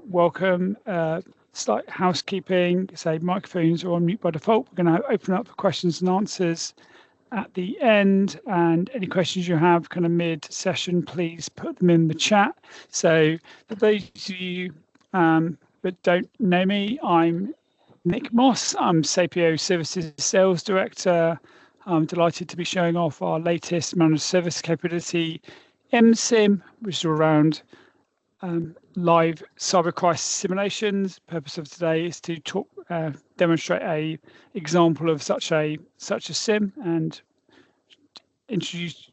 welcome. Slight housekeeping, say microphones are on mute by default. We're going to open up for questions and answers at the end, and any questions you have kind of mid-session, please put them in the chat. So for those of you that don't know me, I'm Nick Moss. I'm Saepio Services Sales Director. I'm delighted to be showing off our latest managed service capability, MSIM, which is around live cyber crisis simulations. The purpose of today is to demonstrate a example of such a sim and introduce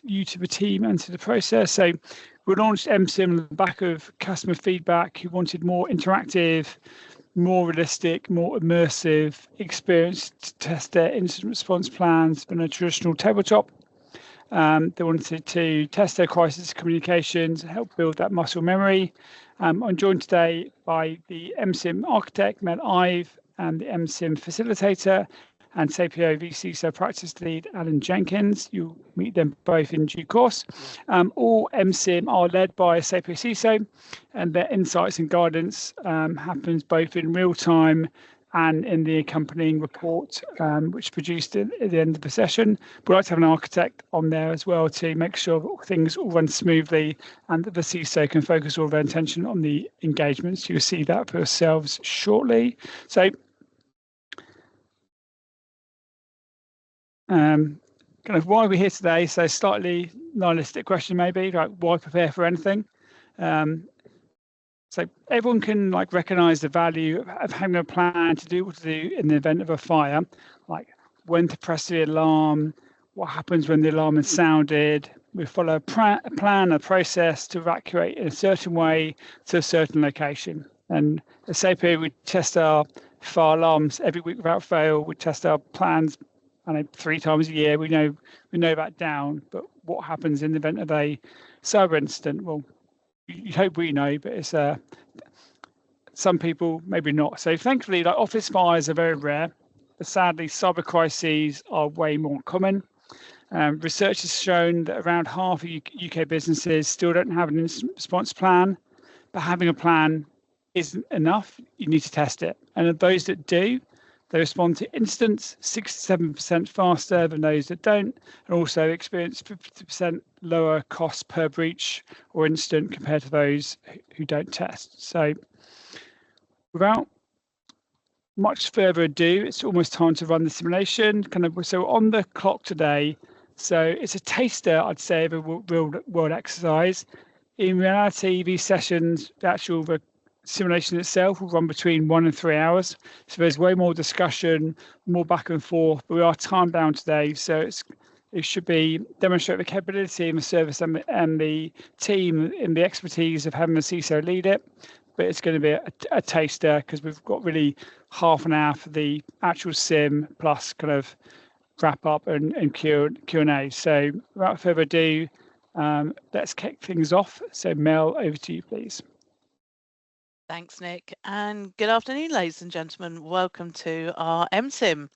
you to the team and to the process. So we launched MSIM on the back of customer feedback who wanted more interactive, more realistic, more immersive experience to test their incident response plans than a traditional tabletop. They wanted to test their crisis communications, help build that muscle memory. I'm joined today by the MSIM architect, Mel Ive, and the MSIM facilitator, and Saepio CISO practice lead, Alan Jenkins. You'll meet them both in due course. All MSIM are led by a Saepio CISO, and their insights and guidance happens both in real time and in the accompanying report, which produced at the end of the session. We'd like to have an architect on there as well to make sure that things all run smoothly and that the CISO can focus all of their attention on the engagements. You'll see that for yourselves shortly. So, kind of why we're here today. So slightly nihilistic question maybe, like why prepare for anything? So everyone can recognize the value of having a plan to do what to do in the event of a fire, like when to press the alarm, what happens when the alarm is sounded. We follow a plan, a process to evacuate in a certain way to a certain location. And at Saepio, we test our fire alarms every week without fail. We test our plans 3 times a year. We know that down, but what happens in the event of a cyber incident? Well, you hope we know, but it's some people maybe not. So thankfully, office fires are very rare, but sadly, cyber crises are way more common. Research has shown that around half of UK businesses still don't have an incident response plan, but having a plan isn't enough. You need to test it. And of those that do, they respond to incidents 67% faster than those that don't, and also experience 50% lower cost per breach or incident compared to those who don't test. So without much further ado, it's almost time to run the simulation. So on the clock today, so it's a taster, I'd say, of a real world exercise. In reality, these sessions, the simulation itself will run between 1 and 3 hours. So there's way more discussion, more back and forth, but we are time bound today. So it should be demonstrate the capability and the service and the team in the expertise of having the CISO lead it. But it's going to be a taster because we've got really half an hour for the actual sim plus kind of wrap up and Q&A. So without further ado, let's kick things off. So Mel, over to you, please. Thanks, Nick, and good afternoon, ladies and gentlemen. Welcome to our MSIM.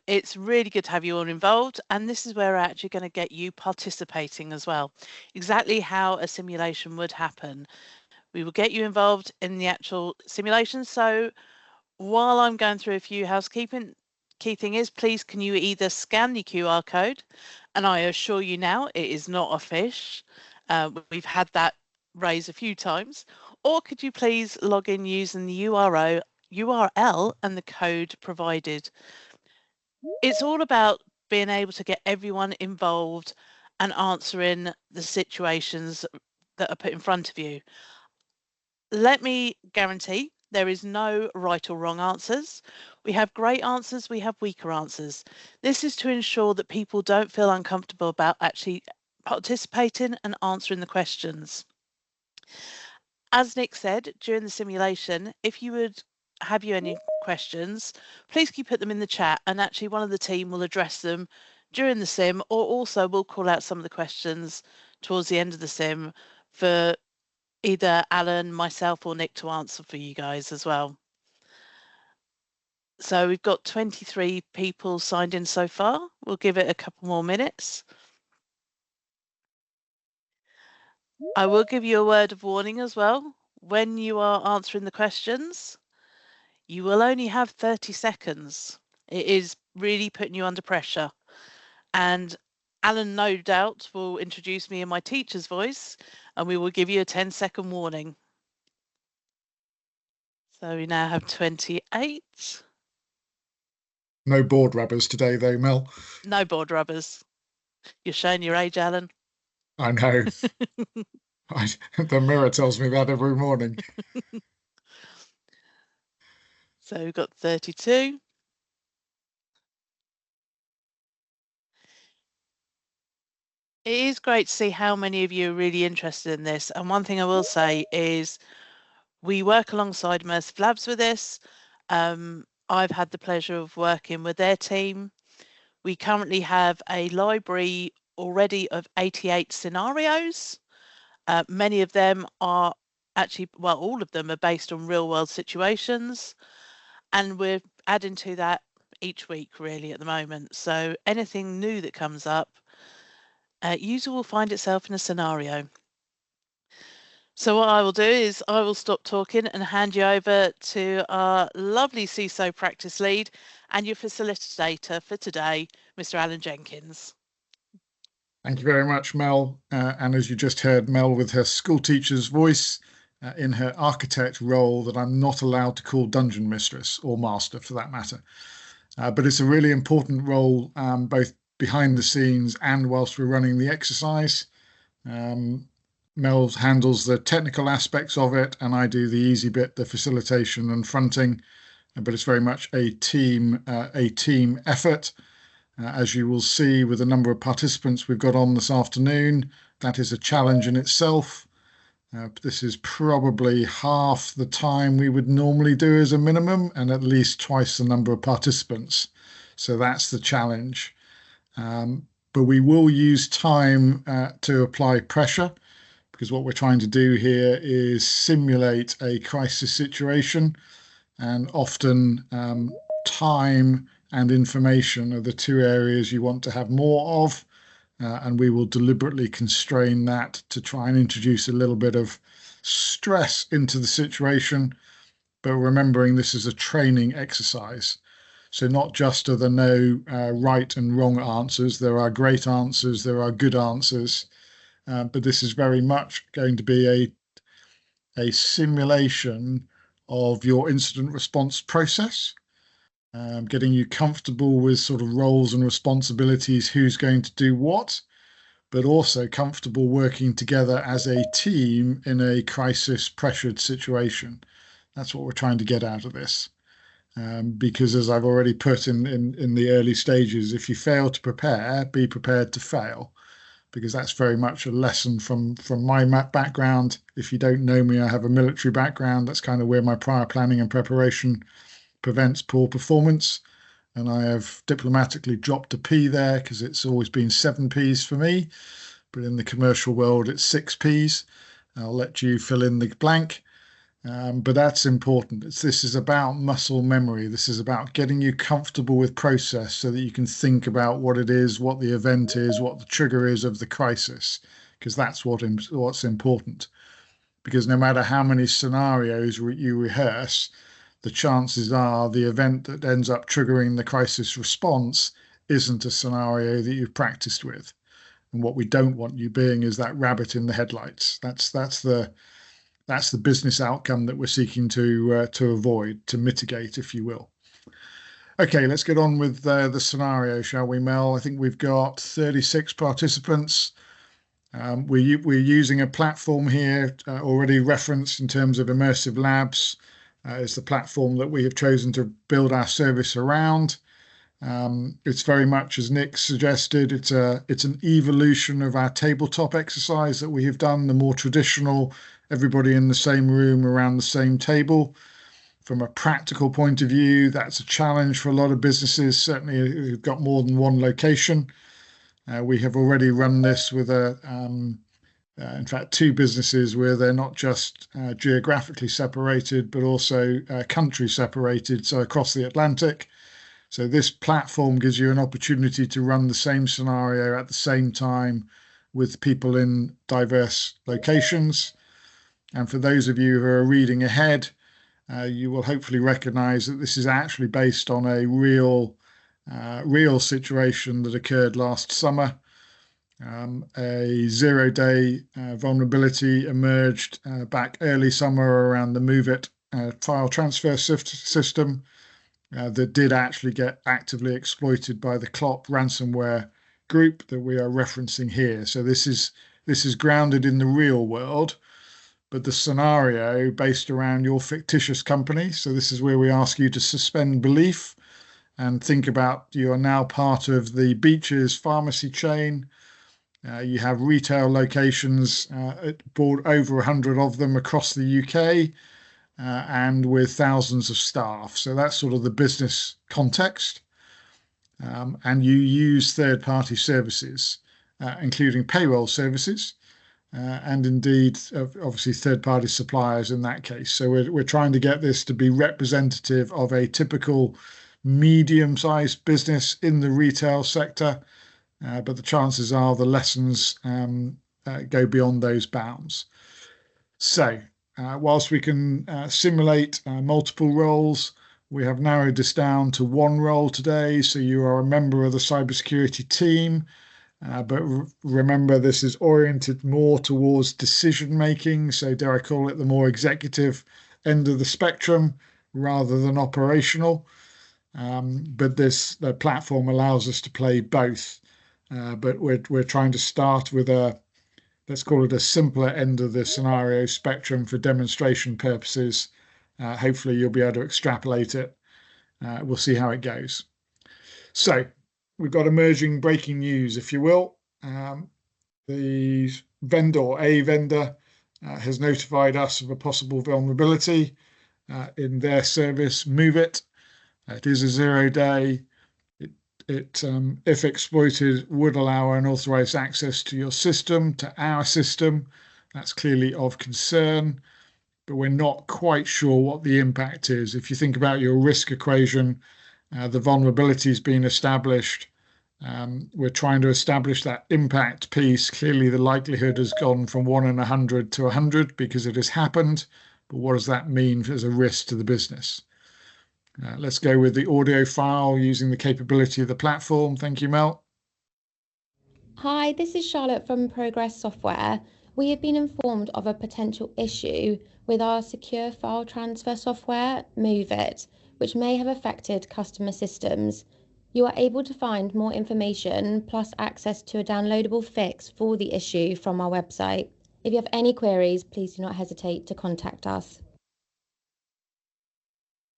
It's really good to have you all involved, and this is where we're actually going to get you participating as well. Exactly how a simulation would happen. We will get you involved in the actual simulation. So while I'm going through a few housekeeping, key thing is, please can you either scan the QR code, and I assure you now it is not a fish. We've had that raised a few times. Or could you please log in using the URL and the code provided? It's all about being able to get everyone involved and answering the situations that are put in front of you. Let me guarantee there is no right or wrong answers. We have great answers, we have weaker answers. This is to ensure that people don't feel uncomfortable about actually participating and answering the questions. As Nick said, during the simulation, if you would have any questions, please keep put them in the chat, and actually one of the team will address them during the sim, or also we'll call out some of the questions towards the end of the sim for either Alan, myself, or Nick to answer for you guys as well. So we've got 23 people signed in so far. We'll give it a couple more minutes. I will give you a word of warning as well. When you are answering the questions, you will only have 30 seconds. It is really putting you under pressure. And Alan, no doubt, will introduce me in my teacher's voice, and we will give you a 10-second warning. So we now have 28. No board rubbers today, though, Mel. No board rubbers. You're showing your age, Alan. I know. The mirror tells me that every morning. So we've got 32. It is great to see how many of you are really interested in this. And one thing I will say is we work alongside Immersive Labs with this. I've had the pleasure of working with their team. We currently have a library already of 88 scenarios. Many of them are actually, well, all of them are based on real world situations. And we're adding to that each week really at the moment. So anything new that comes up, user will find itself in a scenario. So what I will do is I will stop talking and hand you over to our lovely CISO practice lead and your facilitator for today, Mr. Alan Jenkins. Thank you very much, Mel. And as you just heard, Mel with her school teacher's voice in her architect role that I'm not allowed to call dungeon mistress or master for that matter. But it's a really important role, both behind the scenes and whilst we're running the exercise. Mel handles the technical aspects of it, and I do the easy bit, the facilitation and fronting. But it's very much a team effort. As you will see with the number of participants we've got on this afternoon, that is a challenge in itself. This is probably half the time we would normally do as a minimum, and at least twice the number of participants. So that's the challenge. But we will use time to apply pressure, because what we're trying to do here is simulate a crisis situation, and often time and information are the two areas you want to have more of, and we will deliberately constrain that to try and introduce a little bit of stress into the situation, but remembering this is a training exercise. So not just are there no right and wrong answers, there are great answers, there are good answers, but this is very much going to be a simulation of your incident response process. Getting you comfortable with sort of roles and responsibilities, who's going to do what, but also comfortable working together as a team in a crisis pressured situation. That's what we're trying to get out of this. Because as I've already put in the early stages, if you fail to prepare, be prepared to fail, because that's very much a lesson from my background. If you don't know me, I have a military background. That's kind of where my prior planning and preparation prevents poor performance, and I have diplomatically dropped a P there because it's always been 7 Ps for me, but in the commercial world it's 6 Ps. I'll let you fill in the blank, but that's important. This is about muscle memory. This is about getting you comfortable with process so that you can think about what it is, what the event is, what the trigger is of the crisis, because that's what's important. Because no matter how many scenarios you rehearse, the chances are the event that ends up triggering the crisis response isn't a scenario that you've practiced with. And what we don't want you being is that rabbit in the headlights. That's the business outcome that we're seeking to avoid, to mitigate, if you will. Okay, let's get on with the scenario, shall we, Mel? I think we've got 36 participants. We're using a platform here already referenced in terms of Immersive Labs. Is the platform that we have chosen to build our service around. It's very much, as Nick suggested, it's an evolution of our tabletop exercise that we have done, the more traditional, everybody in the same room around the same table. From a practical point of view, that's a challenge for a lot of businesses, certainly who've got more than one location. We have already run this with in fact, 2 businesses where they're not just geographically separated, but also country separated, so across the Atlantic. So this platform gives you an opportunity to run the same scenario at the same time with people in diverse locations. And for those of you who are reading ahead, you will hopefully recognize that this is actually based on a real situation that occurred last summer. A zero-day vulnerability emerged back early summer around the MoveIt file transfer system that did actually get actively exploited by the CLOP ransomware group that we are referencing here. So this is grounded in the real world, but the scenario based around your fictitious company. So this is where we ask you to suspend belief and think about you are now part of the Beaches pharmacy chain. You have retail locations, over 100 of them across the UK, and with thousands of staff. So that's sort of the business context. And you use third-party services, including payroll services, and indeed, obviously, third-party suppliers in that case. So we're trying to get this to be representative of a typical medium-sized business in the retail sector. But the chances are the lessons go beyond those bounds. So whilst we can simulate multiple roles, we have narrowed this down to one role today. So you are a member of the cybersecurity team, but remember this is oriented more towards decision making. So dare I call it the more executive end of the spectrum rather than operational. But the platform allows us to play both. But we're trying to start with let's call it a simpler end of the scenario spectrum for demonstration purposes. Hopefully you'll be able to extrapolate it. We'll see how it goes. So we've got emerging breaking news, if you will. The a vendor has notified us of a possible vulnerability in their service, MoveIt. It is a zero-day. It, if exploited, would allow unauthorized access to your system, to our system. That's clearly of concern, but we're not quite sure what the impact is. If you think about your risk equation, the vulnerability has been established. We're trying to establish that impact piece. Clearly, the likelihood has gone from 1 in 100 to 100 because it has happened. But what does that mean as a risk to the business? Let's go with the audio file using the capability of the platform. Thank you, Mel. Hi, this is Charlotte from Progress Software. We have been informed of a potential issue with our secure file transfer software, MoveIt, which may have affected customer systems. You are able to find more information plus access to a downloadable fix for the issue from our website. If you have any queries, please do not hesitate to contact us.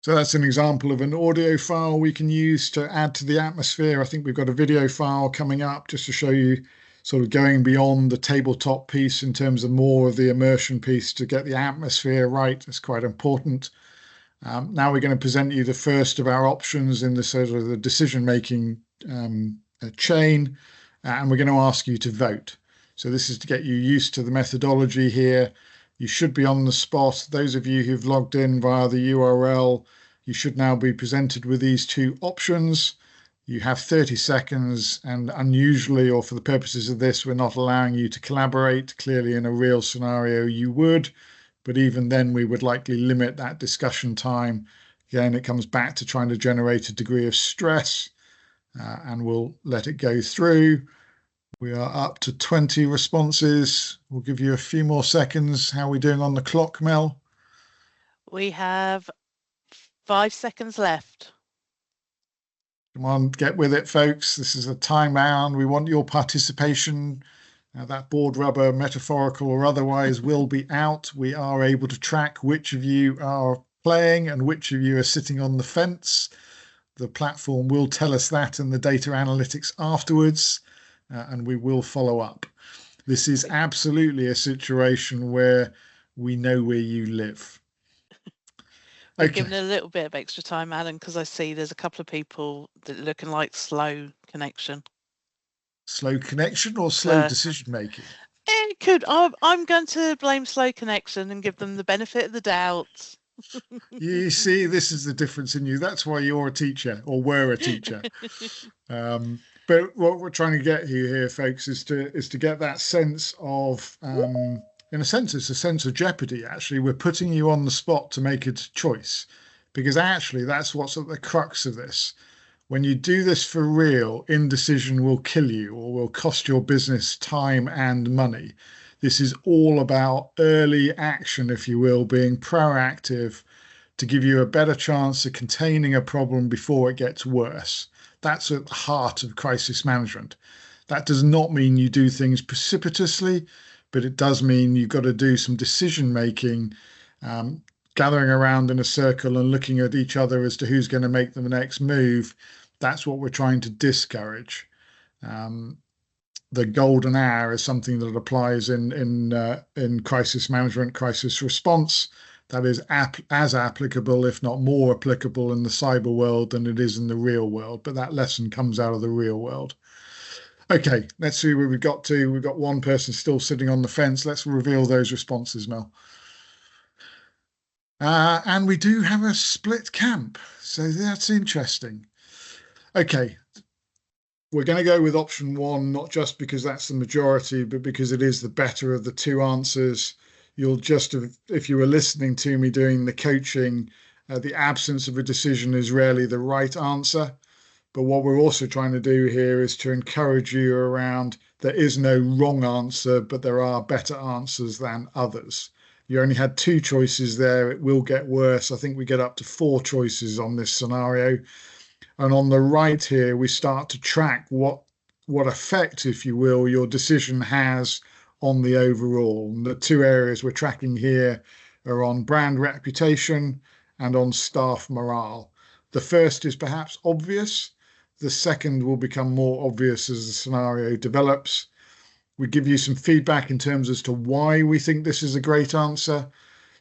So that's an example of an audio file we can use to add to the atmosphere. I think we've got a video file coming up just to show you sort of going beyond the tabletop piece in terms of more of the immersion piece to get the atmosphere right. It's quite important. Now we're going to present you the first of our options in the sort of the decision-making chain, and we're going to ask you to vote. So this is to get you used to the methodology here. You should be on the spot. Those of you who've logged in via the URL, you should now be presented with these two options. You have 30 seconds, and unusually, or for the purposes of this, we're not allowing you to collaborate. Clearly, in a real scenario, you would, but even then, we would likely limit that discussion time. Again, it comes back to trying to generate a degree of stress, and we'll let it go through. We are up to 20 responses. We'll give you a few more seconds. How are we doing on the clock, Mel? We have 5 seconds left. Come on, get with it, folks. This is a time bound. We want your participation. That board rubber, metaphorical or otherwise, will be out. We are able to track which of you are playing and which of you are sitting on the fence. The platform will tell us that in the data analytics afterwards. And we will follow up. This is absolutely a situation where we know where you live. We're giving a little bit of extra time, Alan, because I see there's a couple of people that are looking like slow connection. Slow connection or slow decision making? It could. I'm going to blame slow connection and give them the benefit of the doubt. You see, this is the difference in you. That's why you're a teacher or were a teacher. But what we're trying to get here, folks, is to get that sense of, in a sense, it's a sense of jeopardy. Actually, we're putting you on the spot to make a choice, because actually that's what's at the crux of this. When you do this for real, indecision will kill you or will cost your business time and money. This is all about early action, if you will, being proactive to give you a better chance of containing a problem before it gets worse. That's at the heart of crisis management. That does not mean you do things precipitously, but it does mean you've got to do some decision making, gathering around in a circle and looking at each other as to who's going to make the next move. That's what we're trying to discourage. The golden hour is something that applies in crisis management, crisis response. That is as applicable, if not more applicable, in the cyber world than it is in the real world. But that lesson comes out of the real world. Okay, let's see where we got to. We've got one person still sitting on the fence. Let's reveal those responses, Mel. And we do have a split camp, so that's interesting. Okay, we're going to go with option one, not just because that's the majority, but because it is the better of the two answers. You'll just have, if you were listening to me doing the coaching, the absence of a decision is rarely the right answer. But what we're also trying to do here is to encourage you around there is no wrong answer, but there are better answers than others. You only had two choices there. It will get worse. I think we get up to 4 choices on this scenario. And on the right here, we start to track what effect, if you will, your decision has on the overall. And the 2 areas we're tracking here are on brand reputation and on staff morale. The first is perhaps obvious. The second will become more obvious as the scenario develops. We give you some feedback in terms as to why we think this is a great answer.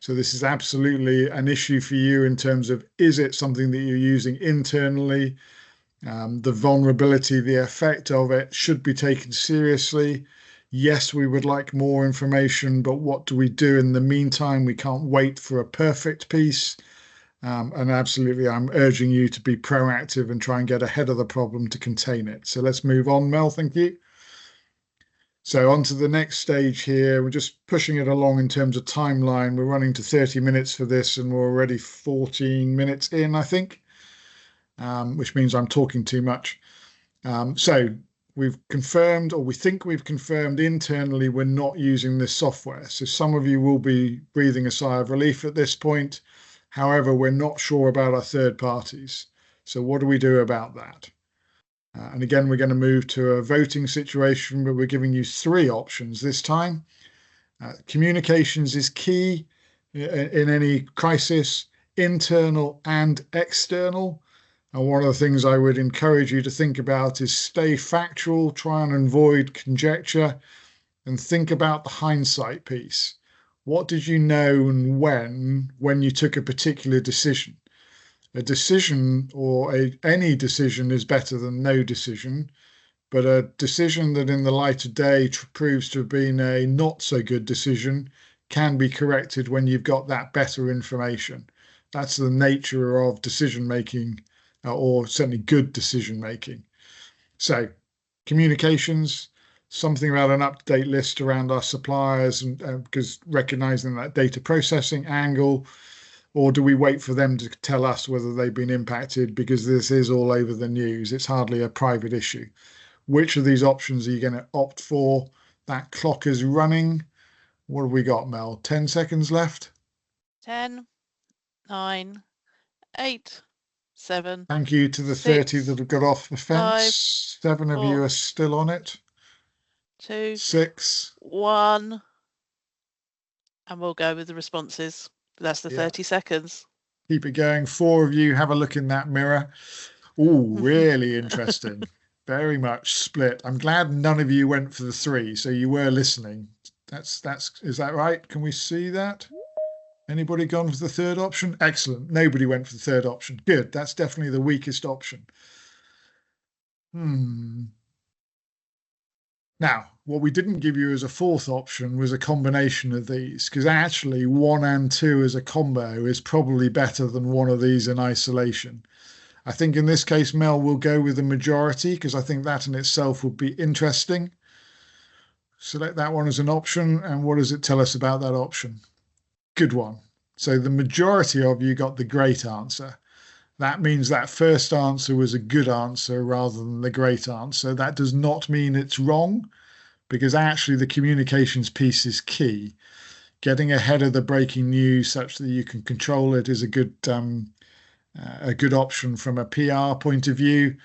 So this is absolutely an issue for you in terms of, is it something that you're using internally? The vulnerability, the effect of it should be taken seriously. Yes, we would like more information, but what do we do in the meantime? We can't wait for a perfect piece. And absolutely, I'm urging you to be proactive and try and get ahead of the problem to contain it. So let's move on, Mel, thank you. So on to the next stage here. We're just pushing it along in terms of timeline. We're running to 30 minutes for this and we're already 14 minutes in, I think, which means I'm talking too much. So we've confirmed, or we think we've confirmed internally, we're not using this software. So some of you will be breathing a sigh of relief at this point. However, we're not sure about our third parties. So what do we do about that? And again, we're going to move to a voting situation, but we're giving you 3 options this time. Communications is key in any crisis, internal and external. And one of the things I would encourage you to think about is stay factual, try and avoid conjecture, and think about the hindsight piece. What did you know and when you took a particular decision? A decision or any decision is better than no decision, but a decision that in the light of day proves to have been a not so good decision can be corrected when you've got that better information. That's the nature of decision making, or certainly good decision making. So communications, something about an up-to-date list around our suppliers, and because recognizing that data processing angle. Or do we wait for them to tell us whether they've been impacted, because this is all over the news? It's hardly a private issue. Which of these options are you going to opt for? That clock is running. What have we got, Mel? 10 seconds left. 10, 9, 8, 7. Thank you to the 6, 30 that have got off the fence. 5, 7 of 4, you are still on it. 2, 6. 1. And we'll go with the responses. That's the 30 seconds. Keep it going. 4 of you have a look in that mirror. Oh, really interesting. Very much split. I'm glad none of you went for the 3, so you were listening. Is that right? Can we see that? Anybody gone for the third option? Excellent. Nobody went for the third option. Good. That's definitely the weakest option. Now, what we didn't give you as a 4th option was a combination of these, because actually 1 and 2 as a combo is probably better than one of these in isolation. I think in this case, Mel, will go with the majority because I think that in itself would be interesting. Select that one as an option. And what does it tell us about that option? Good one. So the majority of you got the great answer. That means that first answer was a good answer rather than the great answer. That does not mean it's wrong, because actually the communications piece is key. Getting ahead of the breaking news such that you can control it is a good option from a PR point of view.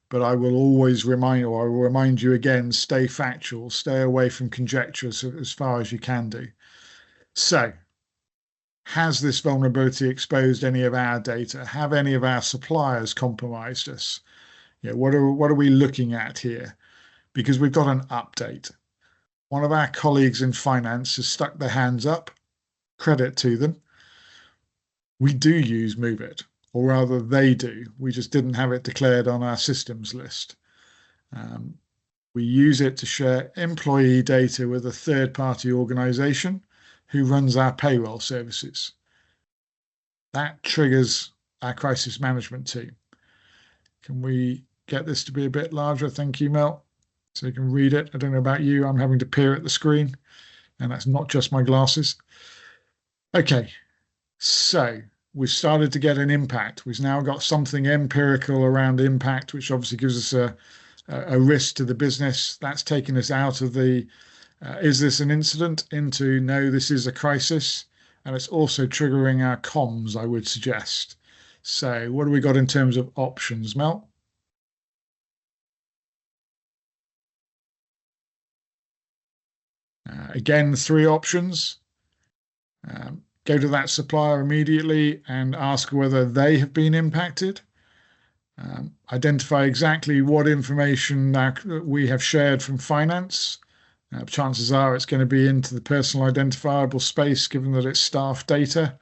But I will always remind, or I will remind you again, stay factual, stay away from conjecture as far as you can do. So, has this vulnerability exposed any of our data? Have any of our suppliers compromised us? What are we looking at here? Because we've got an update. One of our colleagues in finance has stuck their hands up. Credit to them. We do use MoveIt, or rather they do. We just didn't have it declared on our systems list. We use it to share employee data with a third-party organization who runs our payroll services. That triggers our crisis management team. Can we get this to be a bit larger? Thank you, Mel. So you can read it. I don't know about you. I'm having to peer at the screen, and that's not just my glasses. Okay, so we've started to get an impact. We've now got something empirical around impact, which obviously gives us a risk to the business. That's taken us out of the is this an incident into no, this is a crisis. And it's also triggering our comms, I would suggest. So what do we got in terms of options, Mel? Again, 3 options. Go to that supplier immediately and ask whether they have been impacted. Identify exactly what information that we have shared from finance. Chances are it's going to be into the personal identifiable space, given that it's staff data.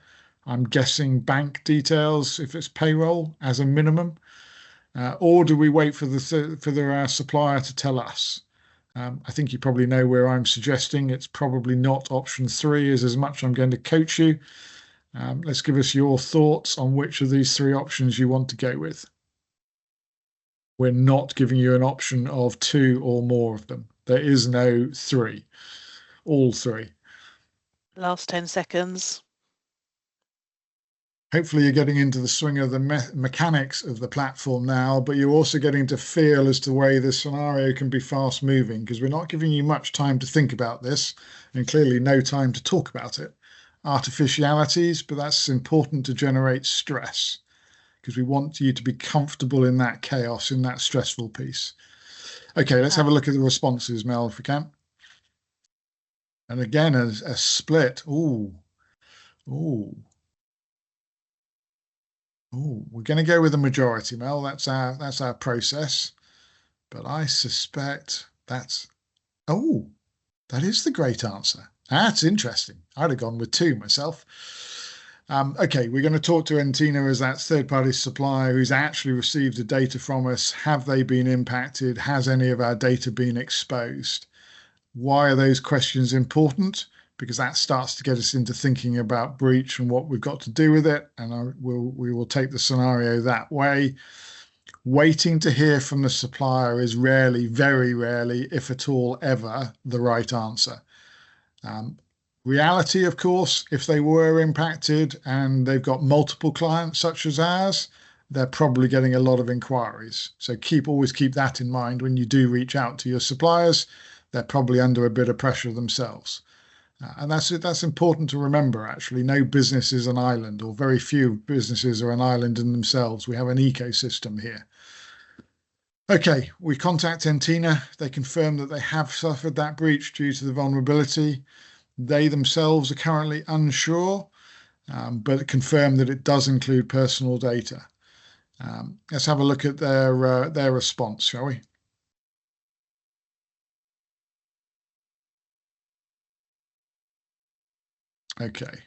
I'm guessing bank details if it's payroll as a minimum. Or do we wait for our supplier to tell us? I think you probably know where I'm suggesting. It's probably not option 3 is as much I'm going to coach you. Let's give us your thoughts on which of these 3 options you want to go with. We're not giving you an option of 2 or more of them. There is no 3, all 3. Last 10 seconds. Hopefully you're getting into the swing of the mechanics of the platform now, but you're also getting to feel as to the way the scenario can be fast moving, because we're not giving you much time to think about this and clearly no time to talk about it. Artificialities, but that's important to generate stress, because we want you to be comfortable in that chaos, in that stressful piece. Okay, let's have a look at the responses, Mel, if we can. And again, a split. Ooh. We're going to go with the majority, Mel. That's our process. But I suspect that is the great answer. That's interesting. I'd have gone with 2 myself. Okay, we're going to talk to Entina as that third-party supplier who's actually received the data from us. Have they been impacted? Has any of our data been exposed? Why are those questions important? Because that starts to get us into thinking about breach and what we've got to do with it. And we will take the scenario that way. Waiting to hear from the supplier is rarely, very rarely, if at all ever, the right answer. Reality, of course, if they were impacted and they've got multiple clients such as ours, they're probably getting a lot of inquiries. So always keep that in mind when you do reach out to your suppliers. They're probably under a bit of pressure themselves. And that's important to remember, actually. No business is an island, or very few businesses are an island in themselves. We have an ecosystem here. Okay, we contact Entina. They confirm that they have suffered that breach due to the vulnerability. They themselves are currently unsure, but confirm that it does include personal data. Let's have a look at their response, shall we? Okay.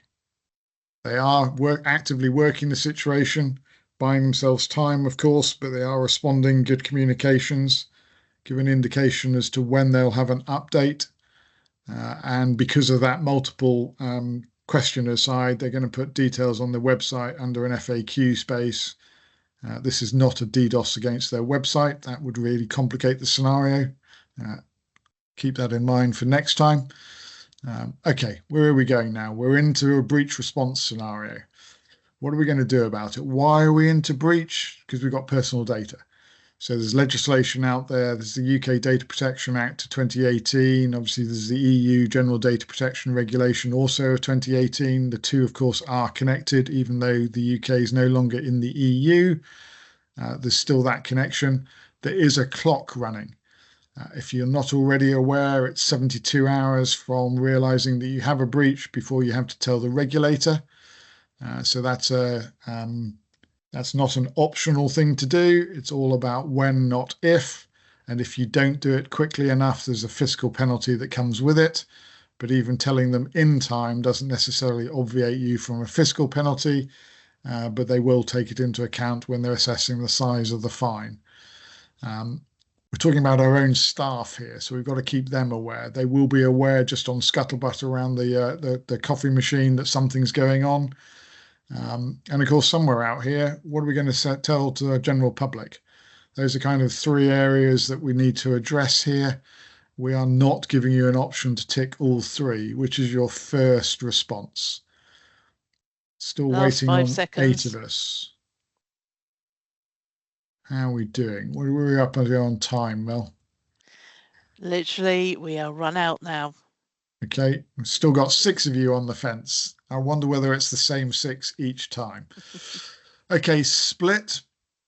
They are actively working the situation, buying themselves time, of course, but they are responding, good communications, give an indication as to when they'll have an update. And because of that multiple questioner side, they're going to put details on the website under an FAQ space This is not a DDoS against their website. That would really complicate the scenario. Keep that in mind for next time. Okay, where are we going now? We're into a breach response scenario. What are we going to do about it? Why are we into breach? Because we've got personal data. So there's legislation out there. There's the UK Data Protection Act of 2018. Obviously, there's the EU General Data Protection Regulation also of 2018. The two, of course, are connected, even though the UK is no longer in the EU. There's still that connection. There is a clock running. If you're not already aware, it's 72 hours from realizing that you have a breach before you have to tell the regulator. So that's not an optional thing to do. It's all about when, not if. And if you don't do it quickly enough, there's a fiscal penalty that comes with it. But even telling them in time doesn't necessarily obviate you from a fiscal penalty, but they will take it into account when they're assessing the size of the fine. We're talking about our own staff here, so we've got to keep them aware. They will be aware just on scuttlebutt around the coffee machine that something's going on. And of course, somewhere out here, what are we going to tell to the general public? Those are kind of three areas that we need to address here. We are not giving you an option to tick all three, which is your first response. Still waiting on 8 of us. How are we doing? What are we up on time, Mel? Literally, we are run out now. Okay, we've still got 6 of you on the fence. I wonder whether it's the same 6 each time. Okay, split.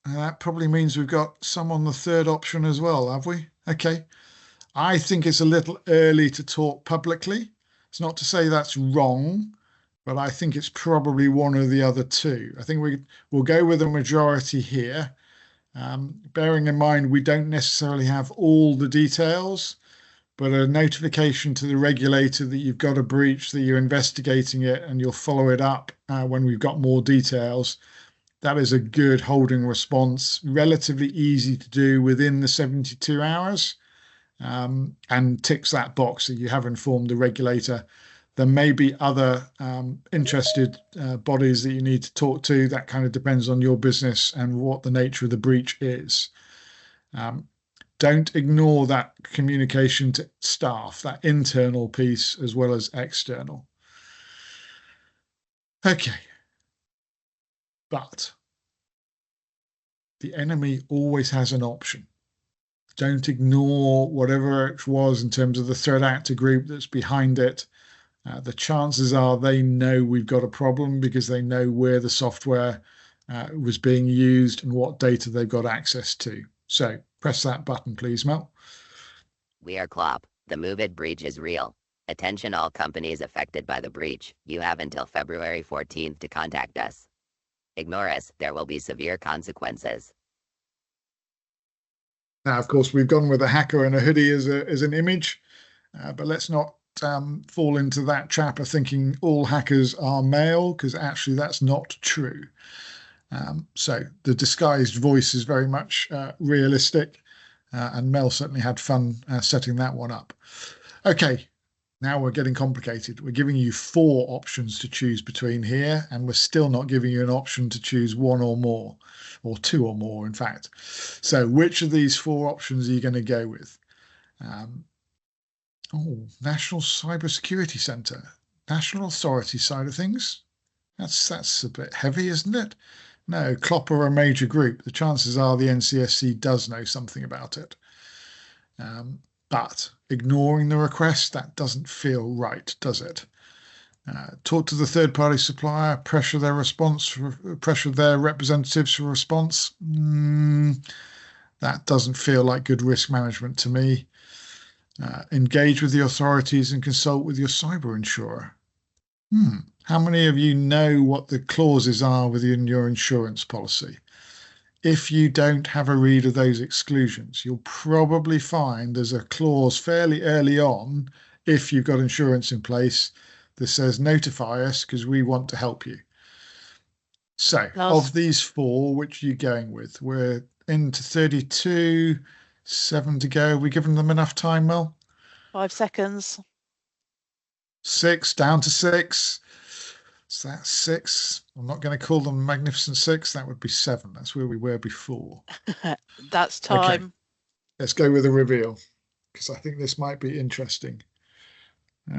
That probably means we've got some on the third option as well, have we? Okay. I think it's a little early to talk publicly. It's not to say that's wrong, but I think it's probably one of the other two. I think we'll go with a majority here. Bearing in mind, we don't necessarily have all the details, but a notification to the regulator that you've got a breach, that you're investigating it, and you'll follow it up when we've got more details. That is a good holding response, relatively easy to do within the 72 hours, and ticks that box that you have informed the regulator. There may be other interested bodies that you need to talk to. That kind of depends on your business and what the nature of the breach is. Don't ignore that communication to staff, that internal piece as well as external. Okay. But the enemy always has an option. Don't ignore whatever it was in terms of the threat actor group that's behind it. The chances are they know we've got a problem because they know where the software was being used and what data they've got access to. So press that button, please, Mel. We are Klopp. The MoveIt breach is real. Attention all companies affected by the breach. You have until February 14th to contact us. Ignore us, there will be severe consequences. Now, of course, we've gone with a hacker and a hoodie as an image, but let's not fall into that trap of thinking all hackers are male, because actually that's not true. So the disguised voice is very much realistic, and Mel certainly had fun setting that one up. Okay, now we're getting complicated. We're giving you 4 options to choose between here, and we're still not giving you an option to choose 1 or more, or 2 or more, in fact. So which of these 4 options are you going to go with? National Cybersecurity Centre, National Authority side of things. That's a bit heavy, isn't it? No, Klopp are a major group. The chances are the NCSC does know something about it. But ignoring the request, that doesn't feel right, does it? Talk to the third-party supplier, pressure their representatives for response. That doesn't feel like good risk management to me. Engage with the authorities and consult with your cyber insurer. How many of you know what the clauses are within your insurance policy? If you don't have a read of those exclusions, you'll probably find there's a clause fairly early on, if you've got insurance in place, that says notify us because we want to help you. So of these 4, which are you going with? We're into 32, 7 to go. Are we giving them enough time, Mel? 5 seconds. 6, down to 6. So that's 6. I'm not going to call them Magnificent Six. That would be 7. That's where we were before. That's time. Okay. Let's go with a reveal, because I think this might be interesting.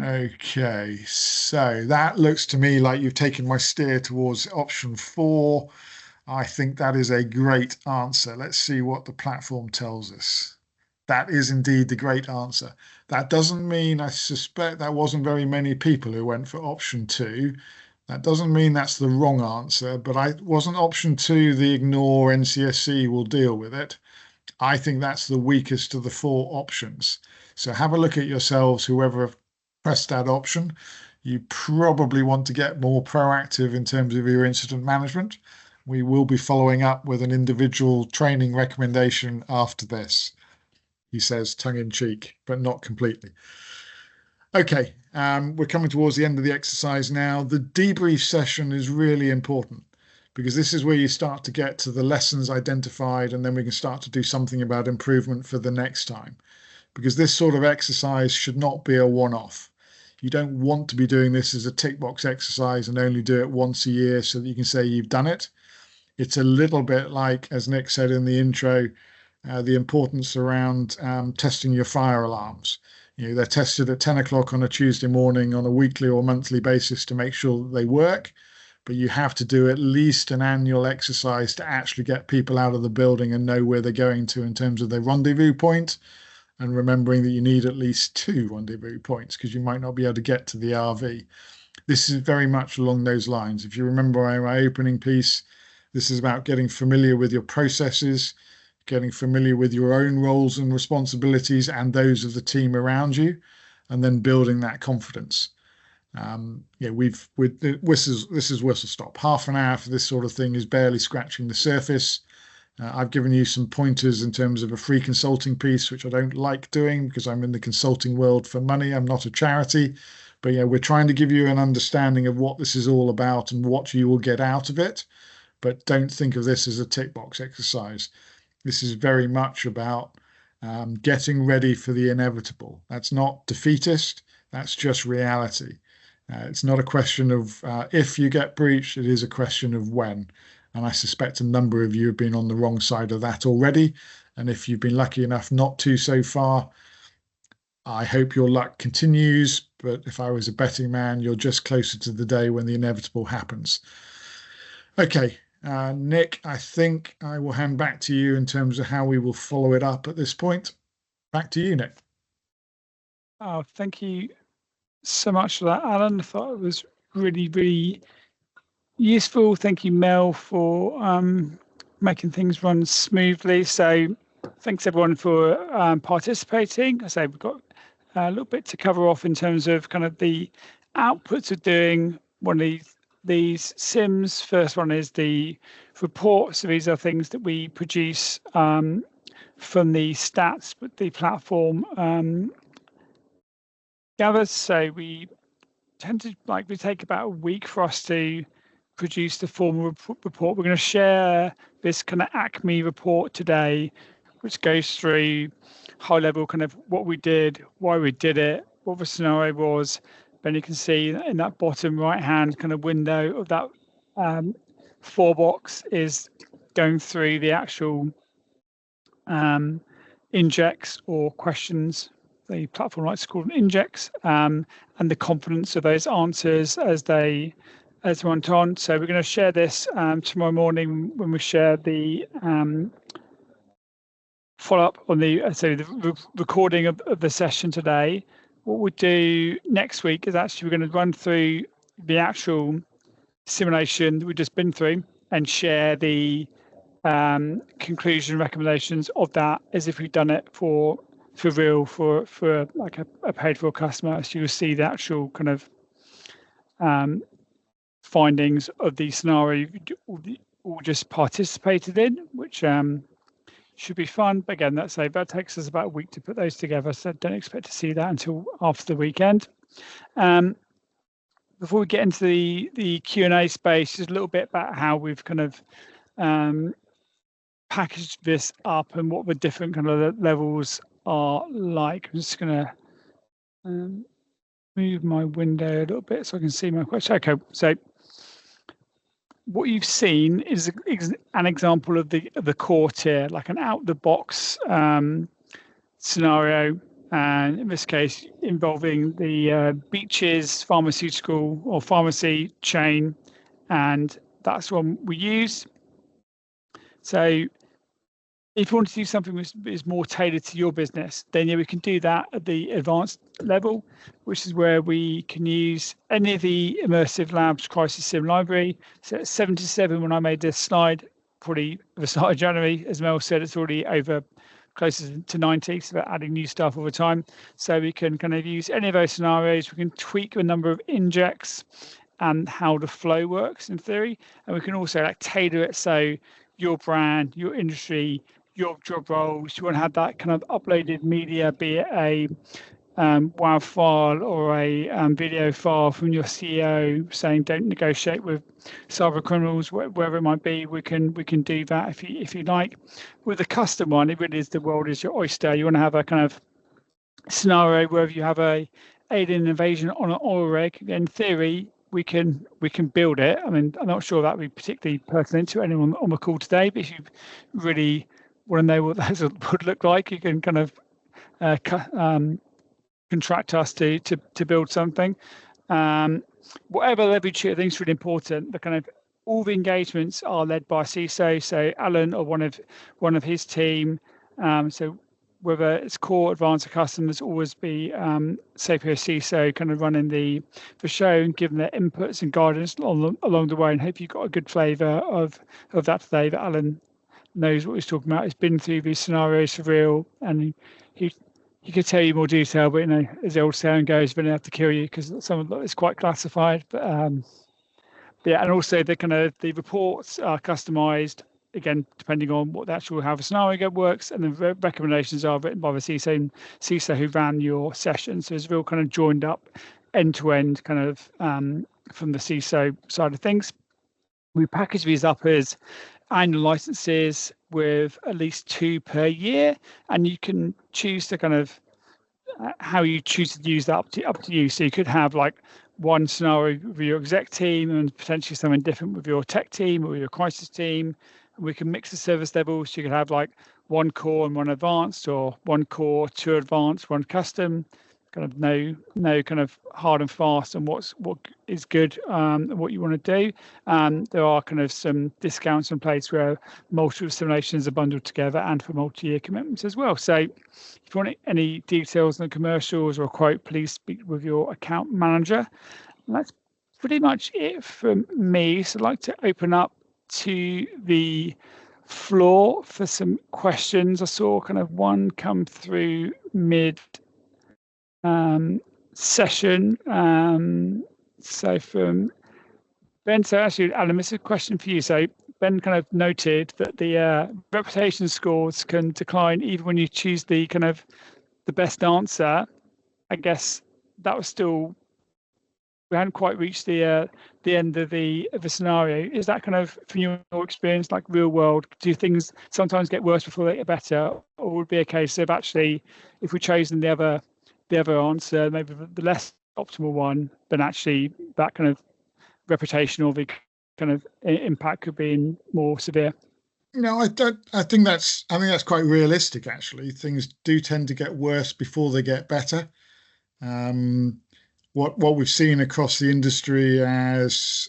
Okay, so that looks to me like you've taken my steer towards option 4. I think that is a great answer. Let's see what the platform tells us. That is indeed the great answer. That doesn't mean, I suspect that wasn't very many people who went for option 2. That doesn't mean that's the wrong answer, but wasn't option 2 the ignore NCSC will deal with it. I think that's the weakest of the 4 options. So have a look at yourselves, whoever pressed that option. You probably want to get more proactive in terms of your incident management. We will be following up with an individual training recommendation after this, he says, tongue-in-cheek, but not completely. Okay, we're coming towards the end of the exercise now. The debrief session is really important, because this is where you start to get to the lessons identified, and then we can start to do something about improvement for the next time. Because this sort of exercise should not be a one-off. You don't want to be doing this as a tick box exercise and only do it once a year so that you can say you've done it. It's a little bit like, as Nick said in the intro, the importance around testing your fire alarms. They're tested at 10 o'clock on a Tuesday morning on a weekly or monthly basis to make sure that they work. But you have to do at least an annual exercise to actually get people out of the building and know where they're going to in terms of their rendezvous point. And remembering that you need at least 2 rendezvous points, because you might not be able to get to the RV. This is very much along those lines. If you remember my opening piece, this is about getting familiar with your processes, getting familiar with your own roles and responsibilities and those of the team around you, and then building that confidence. This is whistle stop. Half an hour for this sort of thing is barely scratching the surface. I've given you some pointers in terms of a free consulting piece, which I don't like doing because I'm in the consulting world for money. I'm not a charity. But yeah, we're trying to give you an understanding of what this is all about and what you will get out of it. But don't think of this as a tick box exercise. This is very much about getting ready for the inevitable. That's not defeatist. That's just reality. It's not a question of if you get breached. It is a question of when. And I suspect a number of you have been on the wrong side of that already. And if you've been lucky enough not to so far, I hope your luck continues. But if I was a betting man, you're just closer to the day when the inevitable happens. Okay, Nick, I think I will hand back to you in terms of how we will follow it up at this point. Back to you, Nick. Oh, thank you so much for that, Alan. I thought it was really, really useful. Thank you, Mel, for making things run smoothly. So thanks everyone for participating. I say we've got a little bit to cover off in terms of kind of the outputs of doing one of these sims. First one is the report. So these are things that we produce from the stats that the platform gathers. So we tend to we take about a week for us to produce the formal report. We're going to share this kind of Acme report today, which goes through high level kind of what we did, why we did it, what the scenario was. Then you can see in that bottom right hand kind of window of that 4 box is going through the actual injects or questions. The platform likes to call them injects, and the confidence of those answers as went on. So we're going to share this tomorrow morning when we share the follow-up on the recording of the session today. What we'll do next week is actually we're going to run through the actual simulation that we've just been through and share the conclusion recommendations of that as if we've done it for real for like a paid for customer. So you'll see the actual kind of findings of the scenario all just participated in, which should be fun. But again, that takes us about a week to put those together, so don't expect to see that until after the weekend. Before we get into the Q&A space, just a little bit about how we've kind of packaged this up and what the different kind of levels are like. I'm just going to move my window a little bit so I can see my question. Okay, so what you've seen is an example of the core tier, like an out-the-box scenario, and in this case involving the Beaches pharmaceutical or pharmacy chain, and that's one we use. So if you want to do something which is more tailored to your business, then yeah, we can do that at the advanced level, which is where we can use any of the Immersive Labs Crisis Sim library. So it's 77 when I made this slide, probably at the start of January. As Mel said, it's already over closer to 90, so we're adding new stuff all the time. So we can kind of use any of those scenarios. We can tweak the number of injects and how the flow works in theory. And we can also like tailor it so your brand, your industry, your job roles, you want to have that kind of uploaded media, be it a WAV file or a video file from your CEO saying don't negotiate with cyber criminals, wherever it might be. We can do that if you like. With the custom one, it really is the world is your oyster. You want to have a kind of scenario where if you have a alien invasion on an oil rig, in theory we can build it. I mean, I'm not sure that would be particularly pertinent to anyone on the call today, but if you really want to know what that would look like, you can kind of contract us to build something. Whatever level you choose, I think is really important. The kind of all the engagements are led by CISO, so Alan or one of his team. So whether it's core, advanced, or custom, there's always be Saepio CISO kind of running the show and giving their inputs and guidance along the way. And hope you got a good flavour of that today. That Alan knows what he's talking about. He's been through these scenarios for real, and he could tell you more detail. But as the old saying goes, "Been able to kill you," because some of it is quite classified. But yeah, and also the reports are customised. Again, depending on what the actual how the scenario works, and the recommendations are written by the CISO who ran your session. So it's real kind of joined up end to end kind of from the CISO side of things. We package these up as annual licenses with at least 2 per year, and you can choose to kind of how you choose to use that up to you. So you could have like one scenario with your exec team and potentially something different with your tech team or your crisis team. We can mix the service levels. So you could have like 1 core and 1 advanced, or 1 core, 2 advanced, 1 custom. Kind of no kind of hard and fast on what is good and what you want to do. There are kind of some discounts in place where multiple simulations are bundled together and for multi-year commitments as well. So if you want any details on the commercials or a quote, please speak with your account manager. And that's pretty much it from me. So I'd like to open up to the floor for some questions. I saw kind of one come through mid session. So from Ben, so actually, Alan, this is a question for you. So Ben kind of noted that the reputation scores can decline even when you choose the kind of the best answer. I guess that was still, we hadn't quite reached the end of the scenario. Is that kind of, from your experience, like real world, do things sometimes get worse before they get better, or would it be a case of actually, if we chosen the other answer, maybe the less optimal one, then actually that kind of reputation or the kind of impact could be more severe? No, I don't. I think that's quite realistic. Actually, things do tend to get worse before they get better. What we've seen across the industry as,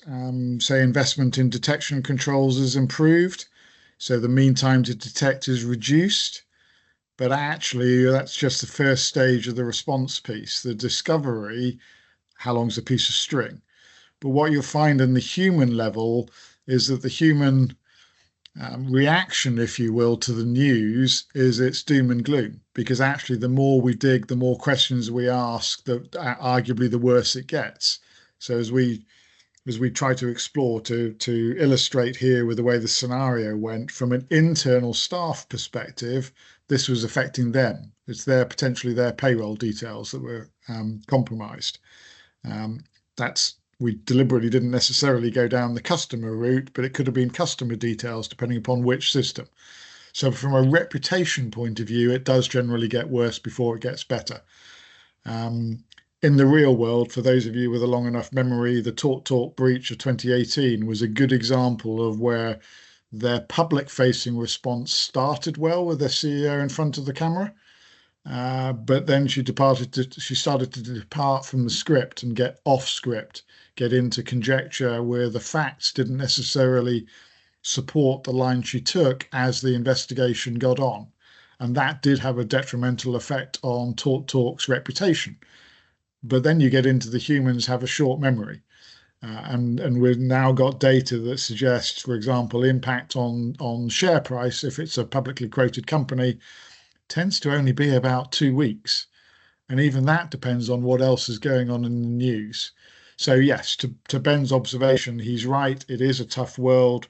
say, investment in detection controls has improved, so the mean time to detect is reduced. But actually, that's just the first stage of the response piece. The discovery, how long's a piece of string? But what you'll find in the human level is that the human reaction, if you will, to the news is it's doom and gloom, because actually the more we dig, the more questions we ask, arguably the worse it gets. So as we try to explore to illustrate here with the way the scenario went from an internal staff perspective, this was affecting them. It's potentially their payroll details that were compromised. We deliberately didn't necessarily go down the customer route, but it could have been customer details depending upon which system. So from a reputation point of view, it does generally get worse before it gets better. in the real world, for those of you with a long enough memory, the TalkTalk breach of 2018 was a good example of where their public-facing response started well with their CEO in front of the camera, but then she started to depart from the script and get off script, get into conjecture where the facts didn't necessarily support the line she took as the investigation got on. And that did have a detrimental effect on TalkTalk's reputation. But then you get into the humans have a short memory. And we've now got data that suggests, for example, impact on share price, if it's a publicly quoted company, tends to only be about 2 weeks. And even that depends on what else is going on in the news. So yes, to Ben's observation, he's right. It is a tough world.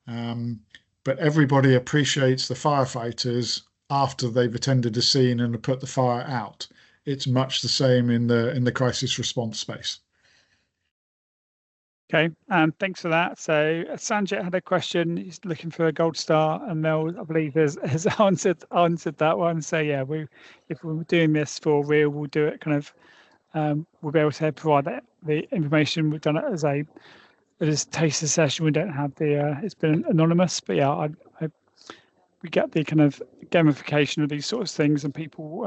But everybody appreciates the firefighters after they've attended a scene and put the fire out. It's much the same in the crisis response space. Okay, thanks for that. So Sanjit had a question. He's looking for a gold star, and Mel, I believe, has answered that one. So yeah, if we're doing this for real, we'll do it kind of. We'll be able to provide the information. We've done it as a taster session. We don't have the. It's been anonymous, but yeah, we get the kind of gamification of these sorts of things, and people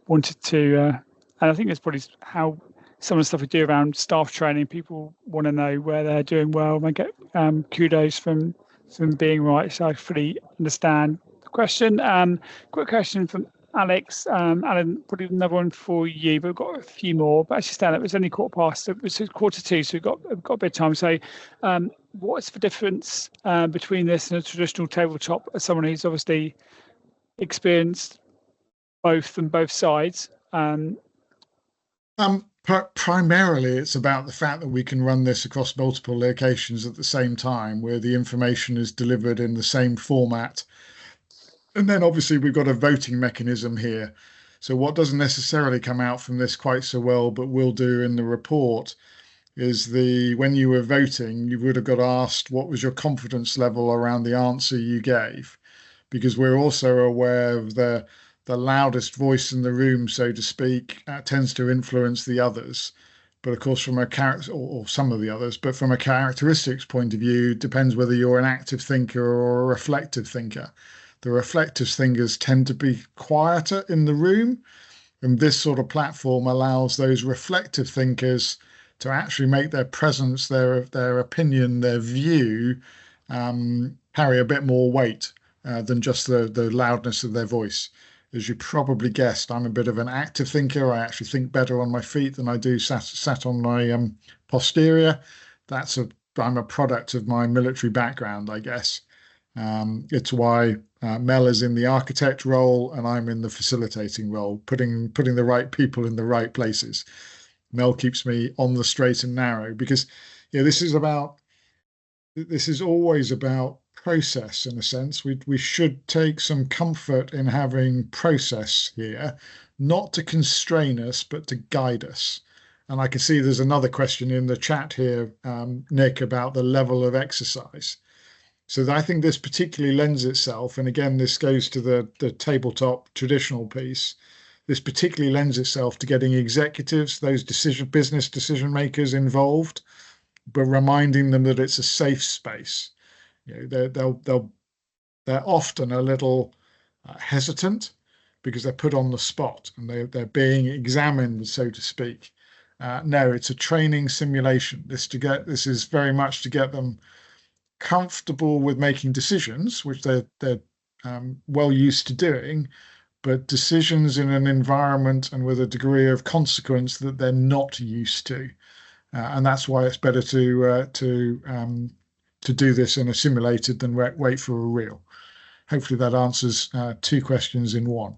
wanted to. And I think it's probably how some of the stuff we do around staff training, people want to know where they're doing well. They get kudos from being right. So I fully understand the question. Quick question from Alex. Alan, probably another one for you, but we've got a few more. But actually, Stan, it was only 2:15. It was 1:45, so we've got a bit of time. So what's the difference between this and a traditional tabletop as someone who's obviously experienced both and both sides? Primarily, it's about the fact that we can run this across multiple locations at the same time, where the information is delivered in the same format. And then obviously we've got a voting mechanism here. So what doesn't necessarily come out from this quite so well, but will do in the report, is when you were voting, you would have got asked what was your confidence level around the answer you gave, because we're also aware of the loudest voice in the room, so to speak, tends to influence the others. But of course, from a character, or some of the others, but from a characteristics point of view, it depends whether you're an active thinker or a reflective thinker. The reflective thinkers tend to be quieter in the room, and this sort of platform allows those reflective thinkers to actually make their presence, their opinion, their view carry a bit more weight than just the loudness of their voice. As you probably guessed, I'm a bit of an active thinker. I actually think better on my feet than I do sat on my posterior. I'm a product of my military background, I guess. It's why Mel is in the architect role and I'm in the facilitating role, putting the right people in the right places. Mel keeps me on the straight and narrow because this is always about process in a sense. We should take some comfort in having process here, not to constrain us, but to guide us. And I can see there's another question in the chat here, Nick, about the level of exercise. So I think this particularly lends itself, and again, this goes to the tabletop traditional piece. This particularly lends itself to getting executives, those business decision makers involved, but reminding them that it's a safe space. They're often a little hesitant because they're put on the spot and they're being examined, so to speak. No, it's a training simulation. This is very much to get them comfortable with making decisions, which they're well used to doing, but decisions in an environment and with a degree of consequence that they're not used to. And that's why it's better to do this in a simulated than wait for a real. Hopefully that answers 2 questions in one.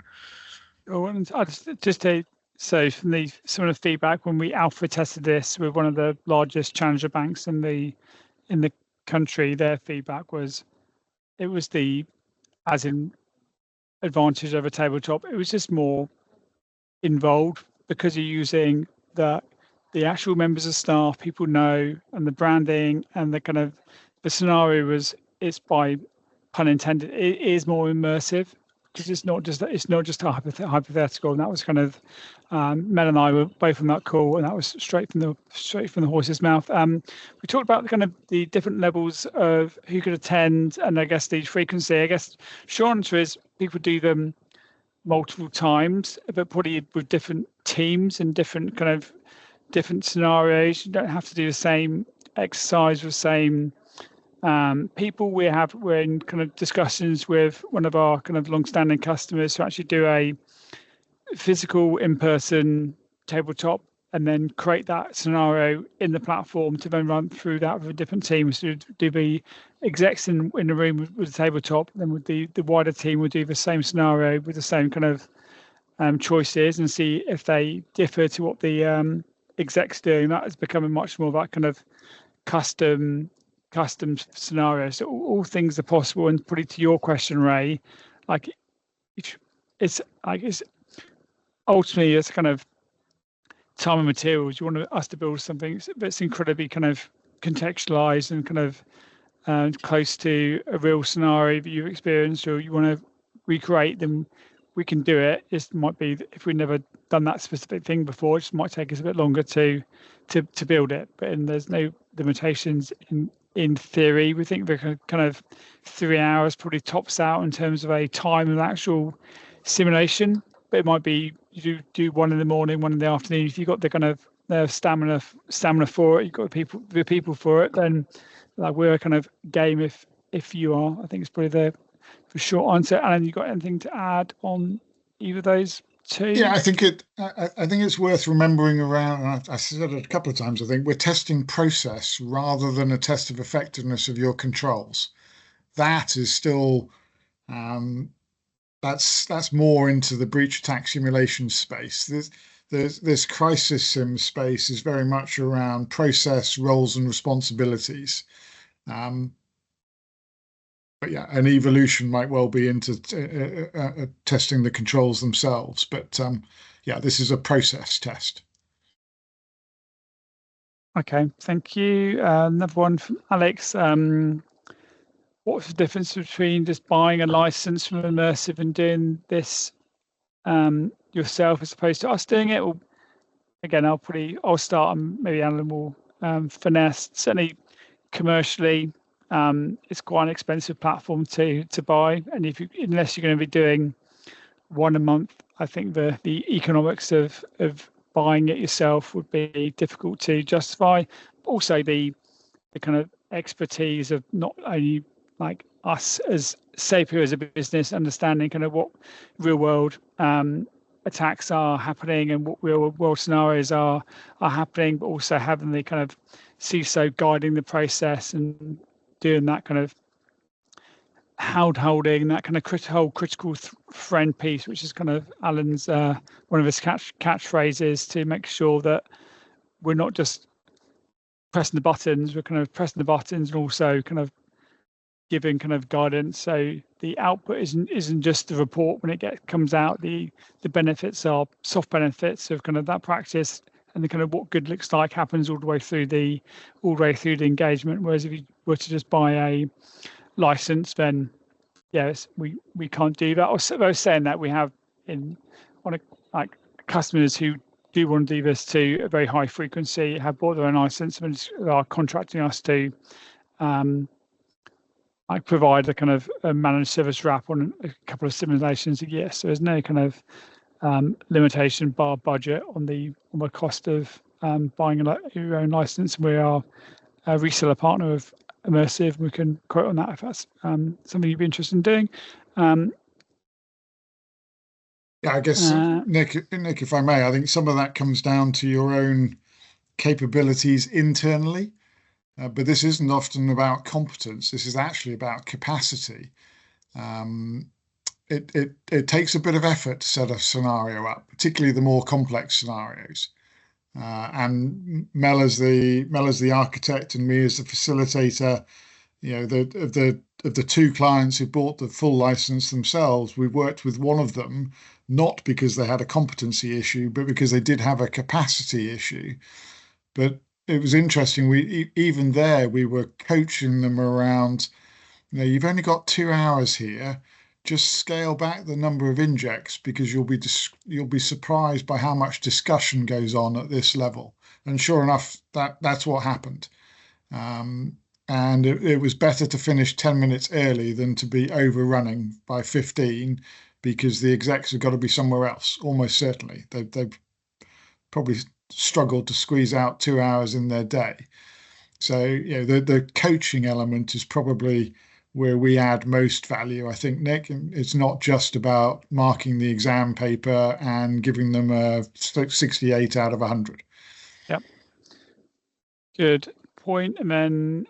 Oh, and so from some of the feedback when we alpha tested this with one of the largest challenger banks in the country, their feedback was it was as in advantage over tabletop. It was just more involved because you're using the actual members of staff, people know, and the branding and the kind of the scenario it's by pun intended, it is more immersive. because it's not just a hypothetical, and that was kind of Mel and I were both on that call, and that was straight from the horse's mouth. We talked about kind of the different levels of who could attend, and I guess the frequency. I guess short answer is people do them multiple times, but probably with different teams and different scenarios. You don't have to do the same exercise with the same people. We're in kind of discussions with one of our kind of long-standing customers to actually do a physical in-person tabletop and then create that scenario in the platform to then run through that with different teams. So do the execs in the room with the tabletop, then with the wider team would do the same scenario with the same kind of choices and see if they differ to what the execs doing. That is becoming much more of that kind of custom scenario. So all things are possible. And pretty to your question, Ray, like it's ultimately it's kind of time and materials. You want us to build something that's incredibly kind of contextualized and kind of close to a real scenario that you've experienced, or you want to recreate them. We can do it. It might be if we've never done that specific thing before, it just might take us a bit longer to build it. But there's no limitations in theory. We think the kind of 3 hours probably tops out in terms of a time of actual simulation. But it might be you do 1 in the morning, 1 in the afternoon. If you've got the kind of stamina for it, you've got the people for it, then like we're a kind of game if you are. I think it's probably the short answer. Alan, you got anything to add on either of those two? Yeah, I think it's worth remembering around. I said it a couple of times. I think we're testing process rather than a test of effectiveness of your controls. That is still that's more into the breach attack simulation space. This crisis sim space is very much around process, roles, and responsibilities. But yeah, an evolution might well be into testing the controls themselves. But yeah, this is a process test. Okay, thank you. Another one from Alex. What's the difference between just buying a license from Immersive and doing this yourself as opposed to us doing it? Or again, I'll start and maybe Alan will finesse. Certainly commercially, it's quite an expensive platform to buy, and unless you're going to be doing 1 a month, I think the economics of buying it yourself would be difficult to justify. Also, the kind of expertise of not only like us as Saepio as a business, understanding kind of what real world attacks are happening and what real world scenarios are happening, but also having the kind of CISO guiding the process and doing that kind of holding, that kind of critical friend piece, which is kind of Alan's one of his catchphrases, to make sure that we're not just pressing the buttons, we're kind of pressing the buttons and also kind of giving kind of guidance. So the output isn't just the report when it comes out. The benefits are soft benefits of kind of that practice, and the kind of what good looks like happens all the way through the engagement. Whereas if you were to just buy a license, then yes, we can't do that. I was saying that we have like customers who do want to do this to a very high frequency, have bought their own license and are contracting us to like provide a kind of a managed service wrap on a couple of simulations a year. So there's no kind of limitation bar budget on the cost of buying your own license. We are a reseller partner of Immersive. We can quote on that if that's something you'd be interested in doing. Yeah, I guess Nick, if I may, I think some of that comes down to your own capabilities internally. But this isn't often about competence. This is actually about capacity. It takes a bit of effort to set a scenario up, particularly the more complex scenarios. And Mel as the architect and me as the facilitator, you know, of the two clients who bought the full license themselves, we worked with one of them, not because they had a competency issue, but because they did have a capacity issue. But it was interesting. Even there we were coaching them around, you know, you've only got 2 hours here. just scale back the number of injects, because you'll be surprised by how much discussion goes on at this level. And sure enough, that's what happened. And it was better to finish 10 minutes early than to be overrunning by 15, because the execs have got to be somewhere else, almost certainly. They've probably struggled to squeeze out 2 hours in their day. So, the coaching element is probably where we add most value, I think, Nick. It's not just about marking the exam paper and giving them a 68 out of 100. Yep. Good point. And then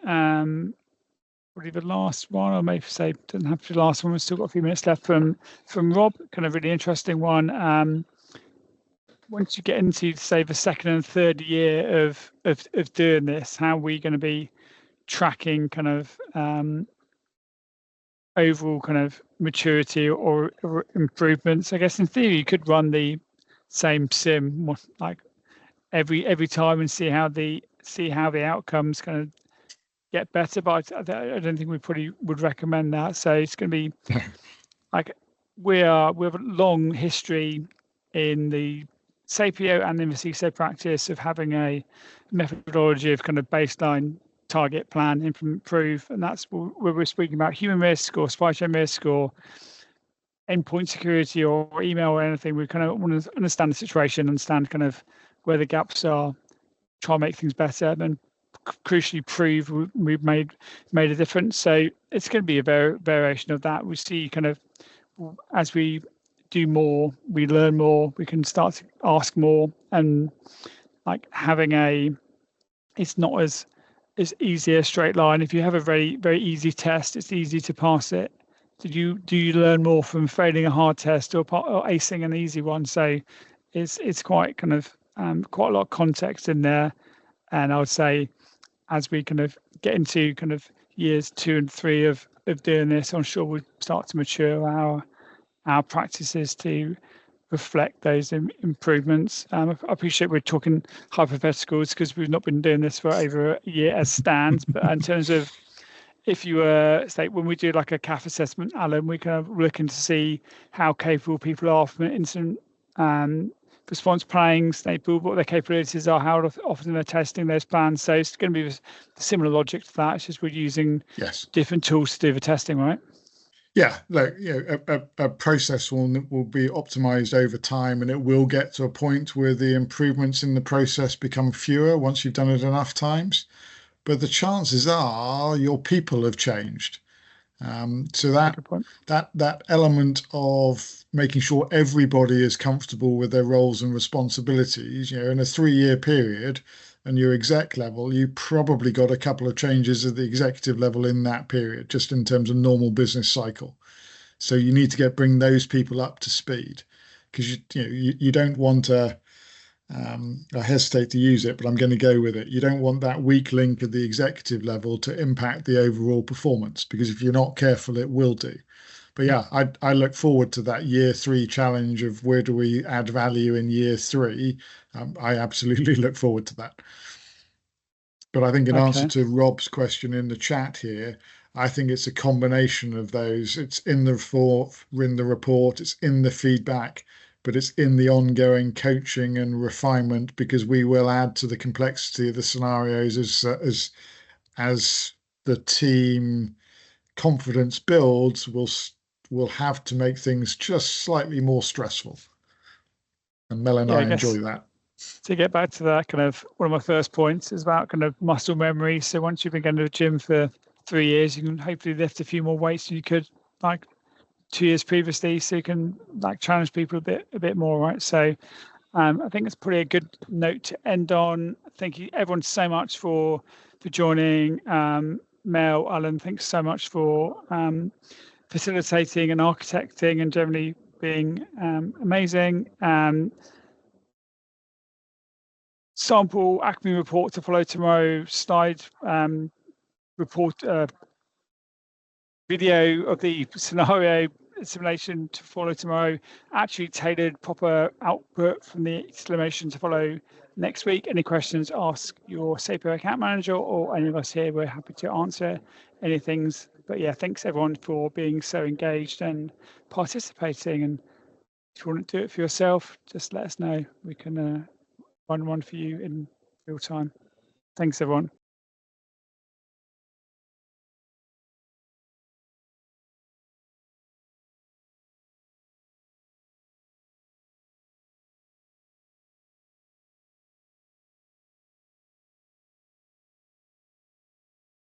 probably the last one, or maybe say doesn't have to be the last one. We've still got a few minutes left from Rob. Kind of really interesting one. Once you get into, say, the second and third year of doing this, how are we going to be tracking kind of overall kind of maturity or improvements? I guess in theory you could run the same sim like every time and see how the outcomes kind of get better, but I don't think we probably would recommend that. So it's going to be like we have a long history in the Saepio and in the CISO practice of having a methodology of kind of baseline, target, plan, implement, prove, and that's where we're speaking about human risk or supply chain risk or endpoint security or email or anything. We kind of want to understand the situation, understand kind of where the gaps are, try and make things better, and crucially prove we've made a difference. So it's going to be a variation of that. We see kind of as we do more, we learn more, we can start to ask more, and like having it's not as easy a straight line. If you have a very, very easy test, it's easy to pass it. Do you learn more from failing a hard test or acing an easy one? So it's quite kind of quite a lot of context in there. And I would say as we kind of get into kind of years 2 and 3 of doing this, I'm sure we'll start to mature our practices to reflect those improvements. I appreciate we're talking hypotheticals because we've not been doing this for over a year as stands, but in terms of if you were, say, when we do like a CAF assessment, Alan, we kind of looking to see how capable people are from an incident response planning, what their capabilities are, how often they're testing those plans. So it's going to be the similar logic to that. It's just we're using different tools to do the testing, right? Yeah, look, a process will be optimized over time, and it will get to a point where the improvements in the process become fewer once you've done it enough times. But the chances are your people have changed. So that element of making sure everybody is comfortable with their roles and responsibilities, in a 3-year period, and your exec level, you probably got a couple of changes at the executive level in that period, just in terms of normal business cycle. So you need to bring those people up to speed, because you don't want to. I hesitate to use it, but I'm going to go with it. You don't want that weak link at the executive level to impact the overall performance, because if you're not careful, it will do. But yeah, I look forward to that year 3 challenge of where do we add value in year 3. I absolutely look forward to that. But I think in answer to Rob's question in the chat here, I think it's a combination of those. It's in the report, it's in the feedback, but it's in the ongoing coaching and refinement, because we will add to the complexity of the scenarios as the team confidence builds. We'll have to make things just slightly more stressful. And Mel and I enjoy that. To get back to that, kind of one of my first points is about kind of muscle memory. So once you've been going to the gym for 3 years, you can hopefully lift a few more weights than you could like 2 years previously. So you can like challenge people a bit more, right? So I think it's probably a good note to end on. Thank you everyone so much for joining. Mel, Alan, thanks so much for facilitating and architecting and generally being amazing. Sample Acme report to follow tomorrow. Slide report video of the scenario simulation to follow tomorrow. Actually tailored proper output from the simulation to follow next week. Any questions, ask your Saepio account manager or any of us here. We're happy to answer anything But yeah, thanks everyone for being so engaged and participating. And if you want to do it for yourself, just let us know. We can run one for you in real time. Thanks everyone.